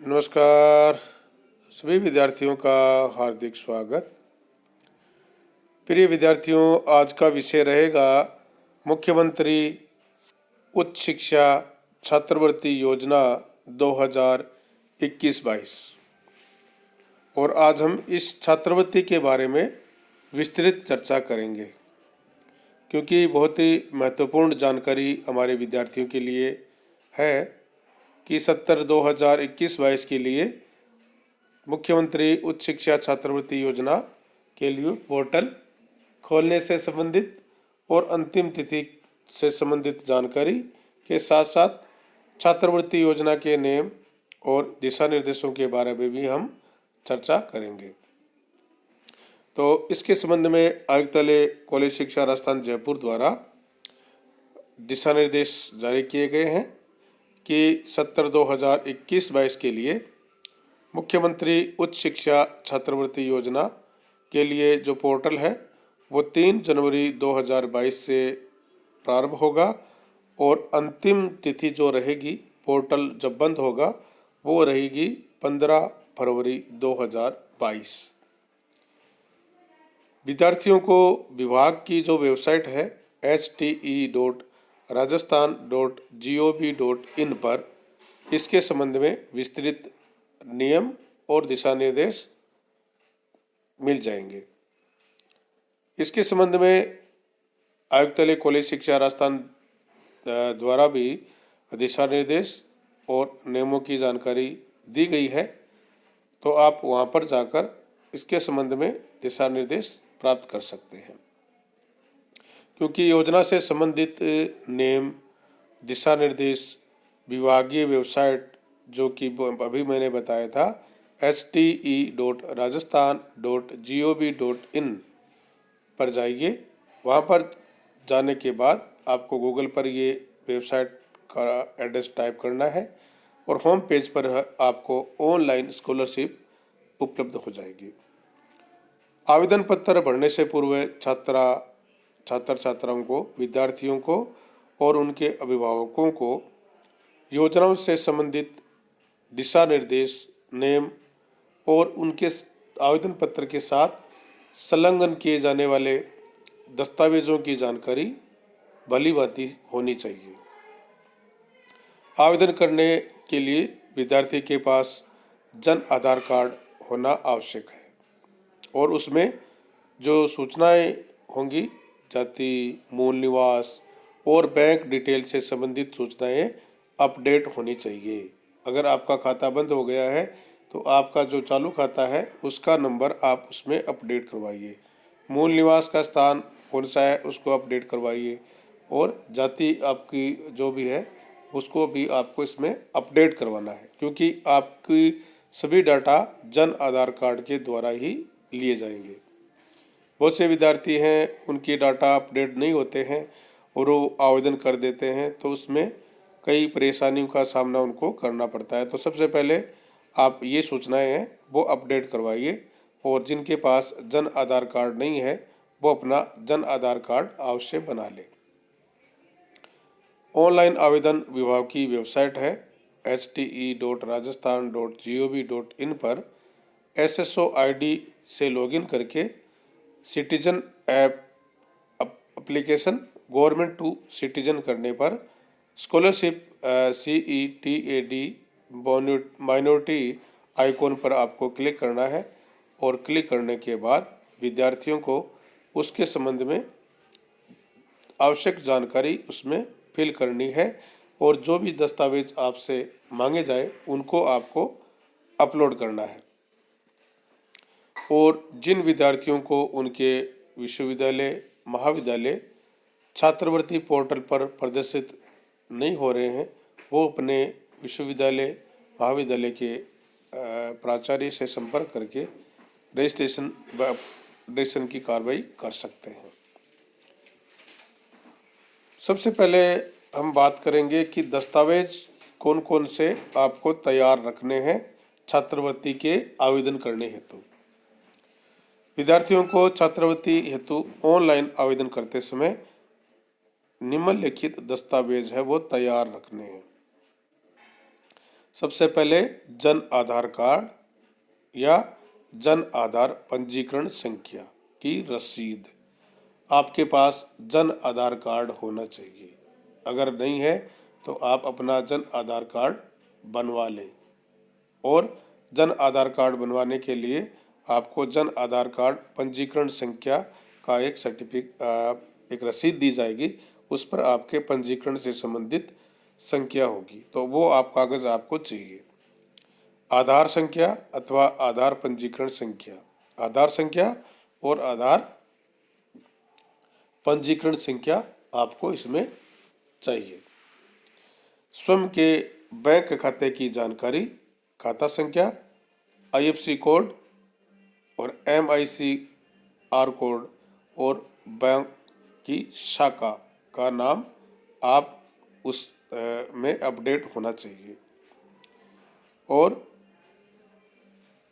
नमस्कार सभी विद्यार्थियों का हार्दिक स्वागत। प्रिय विद्यार्थियों, आज का विषय रहेगा मुख्यमंत्री उच्च शिक्षा छात्रवृत्ति योजना 2021-22 और आज हम इस छात्रवृत्ति के बारे में विस्तृत चर्चा करेंगे क्योंकि बहुत ही महत्वपूर्ण जानकारी हमारे विद्यार्थियों के लिए है कि 2021-22 के लिए मुख्यमंत्री उच्च शिक्षा छात्रवृत्ति योजना के लिए पोर्टल खोलने से संबंधित और अंतिम तिथि से संबंधित जानकारी के साथ साथ छात्रवृत्ति योजना के नियम और दिशा निर्देशों के बारे में भी हम चर्चा करेंगे। तो इसके संबंध में आयुक्तालय कॉलेज शिक्षा राजस्थान जयपुर द्वारा दिशा निर्देश जारी किए गए हैं कि 2021-22 के लिए मुख्यमंत्री उच्च शिक्षा छात्रवृत्ति योजना के लिए जो पोर्टल है वो 3 जनवरी 2022 से प्रारंभ होगा और अंतिम तिथि जो रहेगी पोर्टल जब बंद होगा वो रहेगी 15 फरवरी 2022। विद्यार्थियों को विभाग की जो वेबसाइट है hte.rajasthan.gov.in पर इसके संबंध में विस्तृत नियम और दिशा निर्देश मिल जाएंगे। इसके संबंध में आयुक्तालय कॉलेज शिक्षा राजस्थान द्वारा भी दिशा निर्देश और नियमों की जानकारी दी गई है, तो आप वहां पर जाकर इसके संबंध में दिशा निर्देश प्राप्त कर सकते हैं। क्योंकि योजना से संबंधित नियम दिशा निर्देश विभागीय वेबसाइट जो कि अभी मैंने बताया था hte.rajasthan.gov.in पर जाइए। वहाँ पर जाने के बाद आपको गूगल पर ये वेबसाइट का एड्रेस टाइप करना है और होम पेज पर आपको ऑनलाइन स्कॉलरशिप उपलब्ध हो जाएगी। आवेदन पत्र भरने से पूर्व छात्र छात्राओं को, विद्यार्थियों को और उनके अभिभावकों को योजनाओं से संबंधित दिशा निर्देश, नियम और उनके आवेदन पत्र के साथ संलग्न किए जाने वाले दस्तावेजों की जानकारी भली-भांति होनी चाहिए। आवेदन करने के लिए विद्यार्थी के पास जन आधार कार्ड होना आवश्यक है और उसमें जो सूचनाएं होंगी, जाति, मूल निवास और बैंक डिटेल से संबंधित सूचनाएं अपडेट होनी चाहिए। अगर आपका खाता बंद हो गया है तो आपका जो चालू खाता है उसका नंबर आप उसमें अपडेट करवाइए। मूल निवास का स्थान कौन सा है उसको अपडेट करवाइए और जाति आपकी जो भी है उसको भी आपको इसमें अपडेट करवाना है, क्योंकि आपकी सभी डाटा जन आधार कार्ड के द्वारा ही लिए जाएंगे। बहुत से विद्यार्थी हैं उनकी डाटा अपडेट नहीं होते हैं और वो आवेदन कर देते हैं, तो उसमें कई परेशानियों का सामना उनको करना पड़ता है। तो सबसे पहले आप ये सूचनाएं हैं वो अपडेट करवाइए और जिनके पास जन आधार कार्ड नहीं है वो अपना जन आधार कार्ड अवश्य बना ले। ऑनलाइन आवेदन विभाग की वेबसाइट है hte.rajasthan.gov.in पर SSO ID से लॉगिन करके citizen app application government to citizen करने पर स्कॉलरशिप CETAD माइनॉरिटी आइकॉन पर आपको क्लिक करना है और क्लिक करने के बाद विद्यार्थियों को उसके संबंध में आवश्यक जानकारी उसमें फिल करनी है और जो भी दस्तावेज आपसे मांगे जाए उनको आपको अपलोड करना है। और जिन विद्यार्थियों को उनके विश्वविद्यालय, महाविद्यालय छात्रवृत्ति पोर्टल पर प्रदर्शित नहीं हो रहे हैं वो अपने विश्वविद्यालय, महाविद्यालय के प्राचार्य से संपर्क करके रजिस्ट्रेशन की कार्रवाई कर सकते हैं। सबसे पहले हम बात करेंगे कि दस्तावेज कौन कौन से आपको तैयार रखने हैं छात्रवृत्ति के आवेदन करने हेतु। विद्यार्थियों को छात्रवृत्ति हेतु ऑनलाइन आवेदन करते समय निम्नलिखित दस्तावेज है वो तैयार रखने हैं। सबसे पहले जन आधार कार्ड या जन आधार पंजीकरण संख्या की रसीद। आपके पास जन आधार कार्ड होना चाहिए। अगर नहीं है तो आप अपना जन आधार कार्ड बनवा लें। और जन आधार कार्ड बनवाने के लिए आपको जन आधार कार्ड पंजीकरण संख्या का एक रसीद दी जाएगी। उस पर आपके पंजीकरण से संबंधित संख्या होगी, तो वो कागज़ आपको चाहिए। आधार संख्या अथवा आधार पंजीकरण संख्या, आधार संख्या और आधार पंजीकरण संख्या आपको इसमें चाहिए। स्वयं के बैंक खाते की जानकारी, खाता संख्या, IFSC कोड और MICR कोड और बैंक की शाखा का नाम आप उस में अपडेट होना चाहिए। और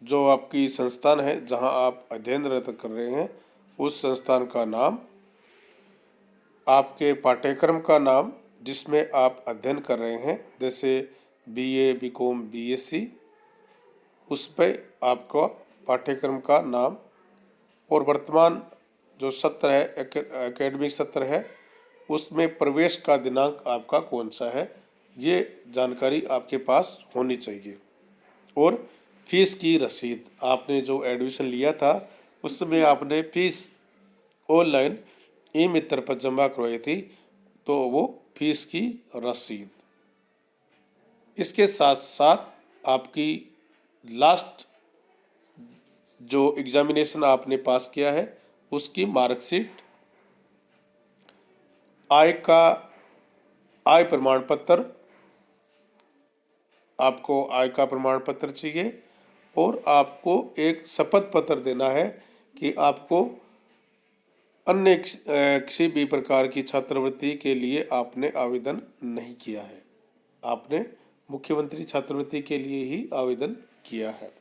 जो आपकी संस्थान है जहां आप अध्ययनरत कर रहे हैं उस संस्थान का नाम, आपके पाठ्यक्रम का नाम जिसमें आप अध्ययन कर रहे हैं, जैसे BA, BCom, BSc, उस पर आपका पाठ्यक्रम का नाम और वर्तमान जो सत्र है, एकेडमिक सत्र है, उसमें प्रवेश का दिनांक आपका कौन सा है, ये जानकारी आपके पास होनी चाहिए। और फीस की रसीद, आपने जो एडमिशन लिया था उसमें आपने फीस ऑनलाइन ई-मित्र पर जमा करवाई थी, तो वो फीस की रसीद। इसके साथ साथ आपकी लास्ट जो एग्जामिनेशन आपने पास किया है उसकी मार्कशीट, आय प्रमाण पत्र, आपको आय का प्रमाण पत्र चाहिए। और आपको एक शपथ पत्र देना है कि आपको अन्य किसी भी प्रकार की छात्रवृत्ति के लिए आपने आवेदन नहीं किया है, आपने मुख्यमंत्री छात्रवृत्ति के लिए ही आवेदन किया है।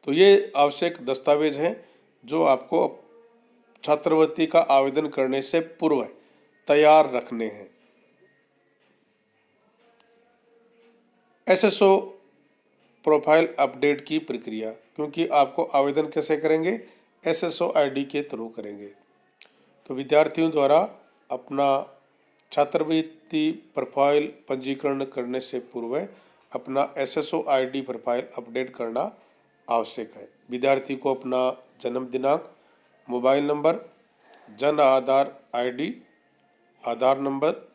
तो ये आवश्यक दस्तावेज हैं जो आपको छात्रवृत्ति का आवेदन करने से पूर्व तैयार रखने हैं। SSO प्रोफाइल अपडेट की प्रक्रिया, क्योंकि आपको आवेदन कैसे करेंगे, SSO ID के थ्रू करेंगे। तो विद्यार्थियों द्वारा अपना छात्रवृत्ति प्रोफाइल पंजीकरण करने से पूर्व अपना SSO ID प्रोफाइल अपडेट करना आवश्यक है। विद्यार्थी को अपना जन्म दिनांक, mobile number, Jan Aadhaar ID, आधार नंबर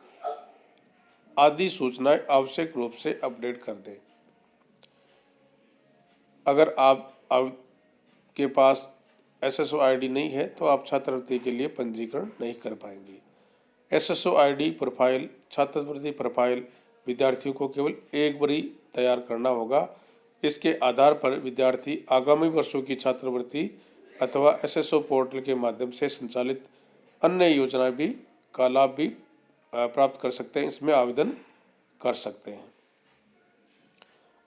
आदि सूचनाएं आवश्यक रूप से अपडेट कर दें। अगर आपके पास SSO ID नहीं है तो आप छात्रवृत्ति के लिए पंजीकरण नहीं कर पाएंगे। SSO ID प्रोफाइल, छात्रवृत्ति प्रोफाइल विद्यार्थियों को केवल एक बार ही तैयार करना होगा। इसके आधार पर विद्यार्थी आगामी वर्षों की छात्रवृत्ति अथवा SSO पोर्टल के माध्यम से संचालित अन्य योजनाएं भी का लाभ भी प्राप्त कर सकते हैं, इसमें आवेदन कर सकते हैं।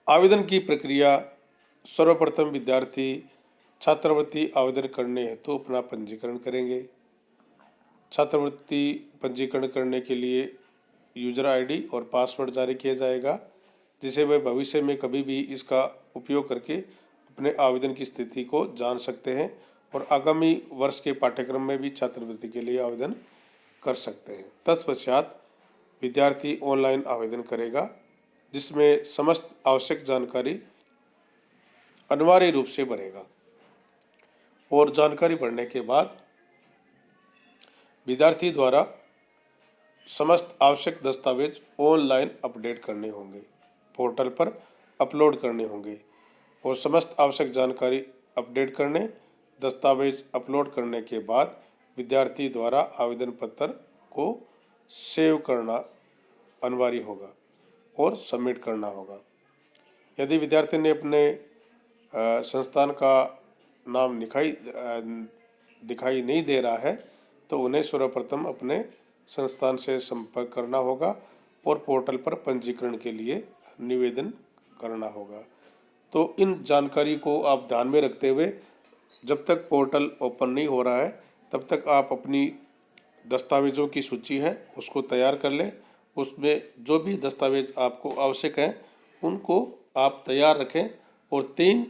आवेदन की प्रक्रिया, सर्वप्रथम विद्यार्थी छात्रवृत्ति आवेदन करने हेतु अपना पंजीकरण करेंगे। छात्रवृत्ति पंजीकरण करने के लिए यूजर ID और पासवर्ड जारी किया जाएगा, जिसे वे भविष्य में कभी भी इसका उपयोग करके अपने आवेदन की स्थिति को जान सकते हैं और आगामी वर्ष के पाठ्यक्रम में भी छात्रवृत्ति के लिए आवेदन कर सकते हैं। तत्पश्चात विद्यार्थी ऑनलाइन आवेदन करेगा, जिसमें समस्त आवश्यक जानकारी अनिवार्य रूप से भरेगा। और जानकारी भरने के बाद विद्यार्थी द्वारा समस्त आवश्यक दस्तावेज ऑनलाइन अपडेट करने होंगे, पोर्टल पर अपलोड करने होंगे। और समस्त आवश्यक जानकारी अपडेट करने, दस्तावेज अपलोड करने के बाद विद्यार्थी द्वारा आवेदन पत्र को सेव करना अनिवार्य होगा और सबमिट करना होगा। यदि विद्यार्थी ने अपने संस्थान का नाम दिखाई नहीं दे रहा है तो उन्हें सर्वप्रथम अपने संस्थान से संपर्क करना होगा और पोर्टल पर पंजीकरण के लिए निवेदन करना होगा। तो इन जानकारी को आप ध्यान में रखते हुए जब तक पोर्टल ओपन नहीं हो रहा है तब तक आप अपनी दस्तावेज़ों की सूची है उसको तैयार कर लें। उसमें जो भी दस्तावेज आपको आवश्यक हैं उनको आप तैयार रखें और 3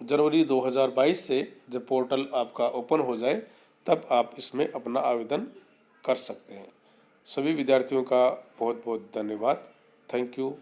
जनवरी 2022 से जब पोर्टल आपका ओपन हो जाए तब आप इसमें अपना आवेदन कर सकते हैं। सभी विद्यार्थियों का बहुत बहुत धन्यवाद। Thank you.